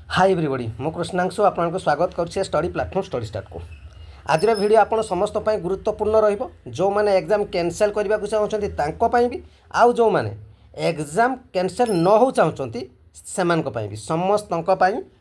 hi everybody मु कृष्णांशु आपको स्वागत करुच्छे स्टडी प्लाटफॉर्म स्टडी स्टार्ट को आज वीडियो आप समस्त गुरुत्वपूर्ण रो मैंने एग्जाम कैंसल करने को चाहते भी आउ जो मैंने एग्जाम कैंसल न हो चाहते से समस्त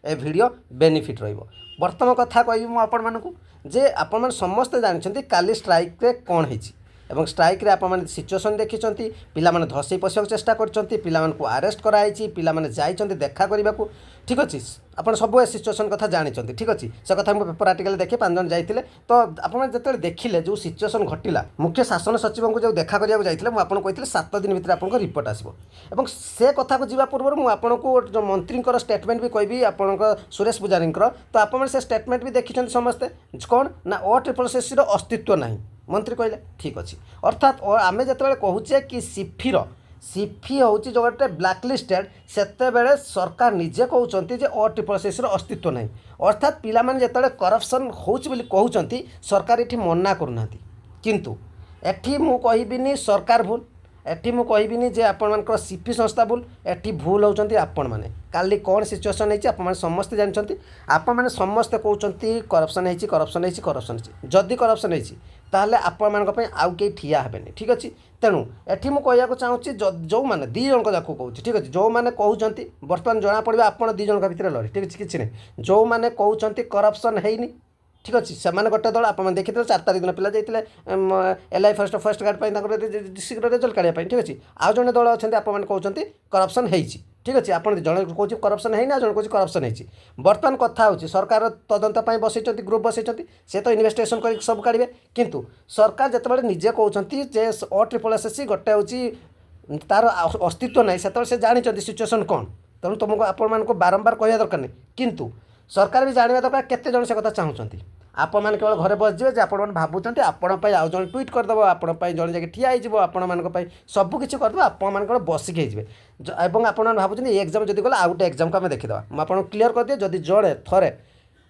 ए वीडियो बेनिफिट रर्तमान कथा कह मुझे आपण समस्ते जानते काली स्ट्राइक रे कौन होती एवं स्ट्राइक रे आपण सिचुएसन देखी पिला माने धसई पशिया चेष्टा कर आरेस्ट कराई पिला माने जाइछन्ति देखा करने को ठीक अच्छे आप सब सिचुएसन कथा जानते ठीक अच्छे से कथा मुझे पेपर आर्टिकल देखे 5 जन जाते तो आपत देखिले जो सिचुएसन घटला मुख्य शासन सचिव को जो देखा करने जाइए मुझे कही 7 दिन भितर आप रिपोर्ट आसो और से कथा को जी पूर्व मुझे जो मंत्री स्टेटमेंट भी कहबी आप सुरेश पुजारी तो आप स्टेटमेंट भी देखी समस्ते कौन ना OSSC अस्तित्व ना मंत्री कहले ठीक अच्छे अर्थात आम जो कहूचे कि सिफी हूँ जो गोटे ब्लाकलिस्टेड से सरकार निजे कहते OSSC अस्तित्व ना अर्थात पिला माने जो करप्शन होती सरकार ये मना करना किंतु एठी मु कहबिनी सरकार भूल एठी मु कहबिनी जे आपण सिपी संस्था भूल एठी भूल होउचंती आपण माने काली कौन सिचुएसन है आप समस्ते जानते आप मैंने समस्ते कहते करप्शन करप्शन जदि करप्शन है ताहले आपण मानक आउ के ठिया हेबेनी ठीक अच्छे तेणु एठी मु कहया चाहूँगी जो मैंने दी जन जाक कहूँ ठीक अच्छे जो मैंने कहते बर्तमान जना पड़ा आपड़ दी जन भितर लड़ी ठीक अच्छे किसी नहीं जो मैंने कहते करप्शन है ठीक अच्छे से गोटे दल आप देखिए 4 तारिख दिन पिला जाते LI फर्स्ट गार्ड शीघ्र रेजल्ट काढ़ा ठीक अच्छे आउ जड़े दल अच्छा आपने कहते करप्शन है ठीक अच्छे आप जड़े कौन करप्शन है ना जड़े कौन करप्शन है बर्तमान कथा हो सरकार तदंत बसई ग्रुप बसई से तो इन्वेस्टिगेशन कर सब काढ़े किंतु सरकार जिते निजे कहते OSSC गोटे हूँ तार अस्तित्व ना से जानते सिचुएसन कौन तेणु तुमको आपण बारंबार कहवा दरकार नहीं किंतु सरकार भी जानवा दरकार केते जन से कथा चाहूँगी आप मैंने केवल घरे बसजे जे आपण भावुंट आपण आउ जन ट्वीट करदेव आपण जन जाके ठिया हो आपण सबकि करदेव आप बसिक हो आप भावुँ एग्जाम जब गला आउ गोटे एग्जाम को आम देखीदा मुझे क्लीयर कर दिए जदि जड़े थे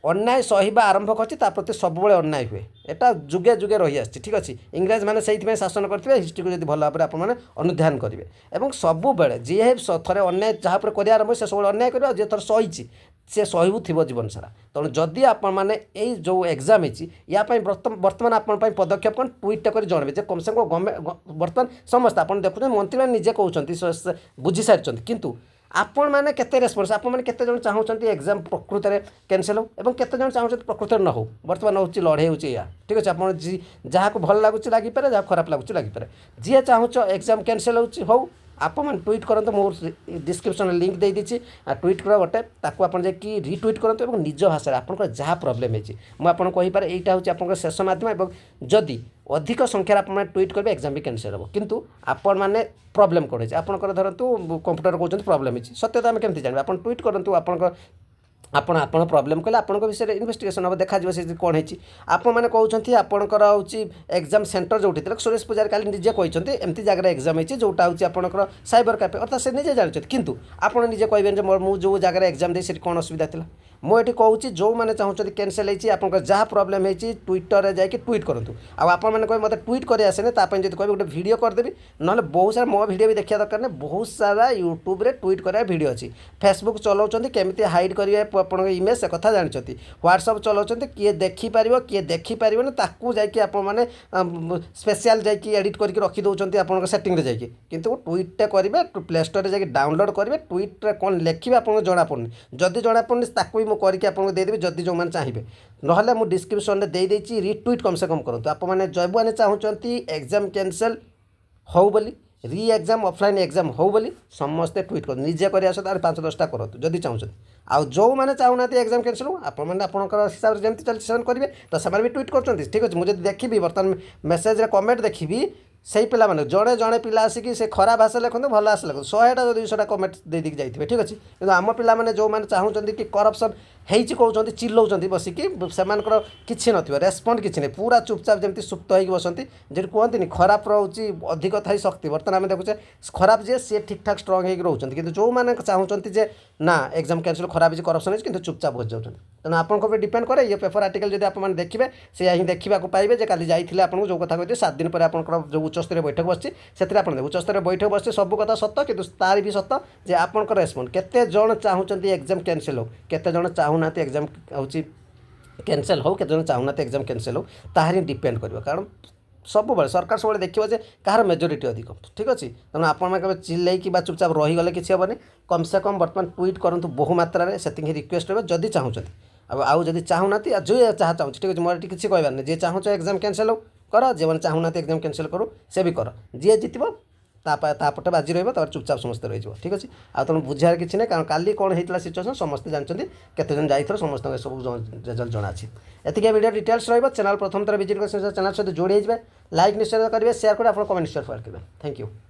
अन्याय सहिबा आरंभ करते प्रति सब अन्याय हुए एटा जुगे जुगे रही आसी ठीक अच्छे इंग्रेज मैंने से शासन करते हिस्ट्री को भल भाव में आपने अनुध्यान करेंगे और सबु जी थे अन्याय जहाँ पर कर आरंभ से सब अन्याय करेंगे जी थर सही से सहू थी जीवन सारा तेणु जदि आपण जो एग्जाम या बर्तमान आपण पदक्षेप कौन ट्वीट कर जनबे जे कम से कम गवर्नमेंट बर्तमान समस्त आप देखते मंत्री मैंने निजे कहते बुझी सारी किंतु आपण मैंने केते रेस्पॉन्स आप मैंने केते जन चाहते एग्जाम प्रकृत में कैंसिल हो और केते जन चाहते प्रकृत न हो बर्तमान हूँ लड़े होची या ठीक अच्छे आप जहाँ को भल लगुच लगिपे जहाँ खराब लगुच लगिपे जी चाहूँ एग्जाम कैंसिल हो आप मैंने ट्वीट करते मोर डिस्क्रिप्शन लिंक दे दीची ट्वीट कर गोटे ताकू आप रिट्वीट करते और निज भाषा आप जहाँ प्रोब्लेम है मुझे कहीपे यहाँ हूँ आप शेष माध्यम और जदि अधिक संख्यार आप ट्वीट करेंगे एग्जाम भी कैंसिल हो किंतु आपण मैंने प्रोब्लेम कौन है आपंकर धरतु कंप्यूटर कहते प्रोब्लेम है सत्यता आम केमती जानवे आप ट्वीट करूँ आपण प्रोब्लेम कले आपण विषय इन्वेस्टिगेशन हम देखा से कौन है आप मैंने कहते आपंकर हूँ एग्जाम सेंटर जो सुरेश पुजारी काली निजे कहते एमती जगह एग्जाम है जोटा हूँ आपंकर साइबर कैफे अर्थात से निजे जानते किंतु आपड़ निजे कहबेन मुझे जो जगह एग्जाम दे कौन असुविधा था मुझे कहूँ जो मैंने चाहते कैंसिल होती आप जहाँ प्रोब्लेम है ट्विटर में जाकि ट्वीट करूँ आपने कहे मतलब ट्वीट कर आसेनि जब कहे गोटे वीडियो करदेवी ना बहुत सारा मो वीडियो भी देखा दरकार नहीं बहुत सारा यूट्यूब रे ट्वीट कर वीडियो अच्छी फेसबुक चलाऊँ केमी हाइड करेंगे आप इमेज से कथा जानते व्हाट्सअप चलाऊँ किए देखिपार किए देखिपार ताकू जाने स्पेशल जाकि एडिट करके रखीदे आप सेटिंग जाकि कितु ट्वीटे करेंगे प्ले स्टोर जाकि डाउनलोड करेंगे ट्वीट कौन लिखे आपको जना पड़नी जदि जना पड़नी ताकू भी करके आपको देदेवी जदि जो मैंने चाहिए ना मुझे डिस्क्रिप्शन में दे देती रिट्वीट कम से कम करूँ आप जब मैंने चाहते एग्जाम कैंसल हो बोली री एग्जाम ऑफलाइन एग्जाम हो बोली समस्ते ट्वीट कर निजे कर 5-10टा करूँ जदि चाहते आउ जो मैंने चाहूना एग्जाम कैंसिल हो आपंकर हिसाब से जमी चलते करेंगे तो से भी ट्वीट कर ठीक अच्छे मुझे देखी बर्तमान मेसेज कमेंट देखी से पिला माने जड़े जड़े पिला आसिक से खराब भाषा लिखते भल भाषा लिखते 100टा 200टा कमेंट दे दी जाइए ठीक अच्छे कि आम पिला जो मैंने चाहते कि करप्शन ହେଇଛି କହୁଛନ୍ତି ଚିଲ୍ଲାଉଛନ୍ତି ବସିକି ସେମାନଙ୍କର କିଛି ନଥିବ ରେସ୍ପଣ୍ଡ କିଛି ନାହିଁ ପୁରା ଚୁପଚାପ ଯେମିତି ସୁପ୍ତ ହେଇକି ବସନ୍ତି ଯେଠି କୁହନ୍ତିନି ଖରାପର ହେଉଛି ଅଧିକ ଥାଇ ଶକ୍ତି ବର୍ତ୍ତମାନ ଆମେ ଦେଖୁଛେ ଖରାପ ଯିଏ ସିଏ ଠିକ୍ ଠାକ୍ ଷ୍ଟ୍ରଙ୍ଗ ହେଇକି ରହୁଛନ୍ତି କିନ୍ତୁ ଯେଉଁମାନେ ଚାହୁଁଛନ୍ତି ଯେ ନା ଏକ୍ଜାମ୍ କ୍ୟାନସଲ୍ ଖରାପ ହେଇଛି କରପ୍ସନ୍ ହେଇଛି କିନ୍ତୁ ଚୁପଚାପ ବସିଯାଉଛନ୍ତି ତେଣୁ ଆପଣଙ୍କ ଉପରେ ଡିପେଣ୍ଡ କରେ ଇଏ ପେପର ଆର୍ଟିକଲ ଯଦି ଆପଣମାନେ ଦେଖିବେ ସେଇଆ ହିଁ ଦେଖିବାକୁ ପାଇବେ ଯେ କାଲି ଯାଇଥିଲେ ଆପଣଙ୍କୁ ଯେଉଁ କଥା କହିଥିଲେ 7 ଦିନ ପରେ ଆପଣଙ୍କର ଯେଉଁ ଉଚ୍ଚସ୍ତରୀୟ ବୈଠକ ବସିଛି ସେଥିରେ ଆପଣ ଉଚ୍ଚସ୍ତରୀୟ ବୈଠକ ବସିଛି ସବୁ କଥା ସତ କିନ୍ତୁ ତାର ବି ସତ ଯେ ଆପଣଙ୍କର ରେସ୍ପଣ୍ଡ କେତେ ଜଣ ଚାହୁଁଛନ୍ତି ଏକ୍ଜାମ୍ କ୍ୟାନସଲ୍ ହେଉ କେତେ ଜଣ ଚାହୁଁନାହାନ୍ତି ଏକ୍ଜାମ୍ ହେଉଛି କ୍ୟାନସଲ୍ ହେଉ କେତେ ଜଣ ଚାହୁଁନାହାନ୍ତି ଏକ୍ଜାମ୍ କ୍ୟାନସଲ୍ ହେଉ ତାହାର ହିଁ ଡିପେଣ୍ଡ କରିବ କାରଣ ସବୁବେଳେ ସରକାର ସବୁବେଳେ ଦେଖିବ ଯେ କାହାର ମେଜରିଟି ଅଧିକ ଠିକ୍ ଅଛି ତେଣୁ ଆପଣମାନେ କେବେ ଚିଲ୍ଲେଇକି ବା ଚୁପଚାପ ରହିଗଲେ କିଛି ହେବନି କମ୍ ସେ କମ୍ ବର୍ତ୍ତମାନ ଟ୍ୱିଟ୍ କରନ୍ତୁ ବହୁ ମାତ୍ରାରେ ସେତିକି ରିକ୍ୱେଷ୍ଟ ରହିବ ଯଦି ଚାହୁଁଛନ୍ତି ଆଉ ଯଦି ଚାହୁଁନାହାନ୍ତି ଆଉ ଯିଏ ଯାହା ଚାହୁଁଛି ଠିକ୍ ଅଛି ମୋର ଏଠି କିଛି କହିବାର ନାହିଁ ଯିଏ ଚାହୁଁଛ ଏକ୍ଜାମ୍ କ୍ୟାନସଲ୍ ହେଉ କର ଯେଉଁମାନେ ଚାହୁଁନାହାନ୍ତି ଏକ୍ଜାମ୍ କ୍ୟାନସଲ୍ କରୁ ସେ ବି କର ଯିଏ ଜିତିବ ତାପଟେ ବାଜି ରହିବ ତାପରେ ଚୁପଚାପ ସମସ୍ତେ ରହିଯିବ ଠିକ୍ ଅଛି ଆଉ ତେଣୁ ବୁଝିବାର କିଛି ନାହିଁ କାରଣ କାଲି କ'ଣ ହେଇଥିଲା ସିଚୁଏସନ୍ ସମସ୍ତେ ଜାଣିଛନ୍ତି କେତେଜଣ ଯାଇଥିଲେ ସମସ୍ତଙ୍କ ସବୁ ରେଜଲ୍ଟ ଜଣା ଅଛି ଏତିକି ଭିଡ଼ିଓ ଡିଟେଲ୍ସ ରହିବ ଚ୍ୟାନେଲ୍ ପ୍ରଥମ ଥର ଭିଜିଟ୍ କରି ଚ୍ୟାନେଲ୍ ସହିତ ଯୋଡ଼ି ହେଇଯିବେ ଲାଇକ୍ ନିଶ୍ଚୟ କରିବେ ସେୟାର କରି ଆପଣ କମେଣ୍ଟ ନିଶ୍ଚୟ କରିବେ ଥ୍ୟାଙ୍କ ୟୁ